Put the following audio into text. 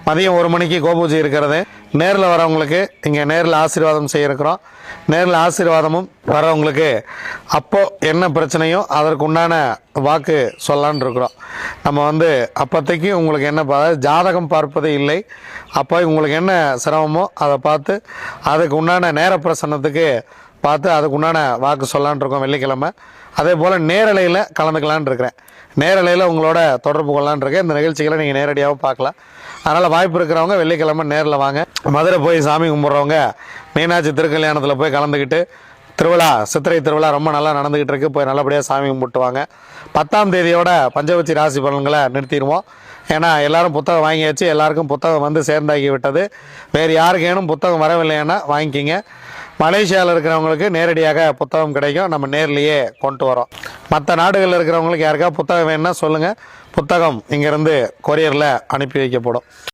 மதியம் 1 மணிக்கு கோபூஜை இருக்கிறது. நேரில் வரவங்களுக்கு இங்கே நேரில் ஆசீர்வாதம் செய்ய இருக்கிறோம். நேரில் ஆசீர்வாதமும் வரவங்களுக்கு அப்போது என்ன பிரச்சனையோ அதற்கு உண்டான வாக்கு சொல்லலான் இருக்கிறோம். நம்ம அப்போதைக்கு உங்களுக்கு என்ன ஜாதகம் பார்ப்பது இல்லை. அப்போ உங்களுக்கு என்ன சிரமமோ அதை பார்த்து அதுக்கு உண்டான நேர பிரசன்னத்துக்கு பார்த்து அதுக்கு உண்டான வாக்கு சொல்லலான் இருக்கோம் வெள்ளிக்கிழமை. அதே போல் நேரலையில் கலந்துக்கலான் இருக்கிறேன். நேரலையில் உங்களோட தொடர்பு கொள்ளலான் இருக்கேன். இந்த நிகழ்ச்சிகளை நீங்கள் நேரடியாகவும் பார்க்கலாம். அதனால் வாய்ப்பு இருக்கிறவங்க வெள்ளிக்கிழமை நேரில் வாங்க. மதுரை போய் சாமி கும்பிட்றவங்க மீனாட்சி திருக்கல்யாணத்தில் போய் கலந்துக்கிட்டு திருவிழா சித்திரை திருவிழா ரொம்ப நல்லா நடந்துக்கிட்டு இருக்குது. போய் நல்லபடியாக சாமி கும்பிட்டு வாங்க. 10ஆம் தேதியோட பஞ்சவச்சி ராசி பலன்களை நிறுத்திடுவோம். ஏன்னா எல்லோரும் புத்தகம் வாங்கியாச்சு. எல்லாருக்கும் புத்தகம் சேர்ந்தாக்கி விட்டது. வேறு யாருக்கேனும் புத்தகம் வரவில்லைன்னா வாங்கிக்கிங்க. மலேசியாவில் இருக்கிறவங்களுக்கு நேரடியாக புத்தகம் கிடைக்கும். நம்ம நேர்லேயே கொண்டு வரோம். மற்ற நாடுகளில் இருக்கிறவங்களுக்கு யாருக்கா புத்தகம் வேணும்னா சொல்லுங்கள். புத்தகம் இங்கேருந்து கொரியரில் அனுப்பி வைக்கப்படும்.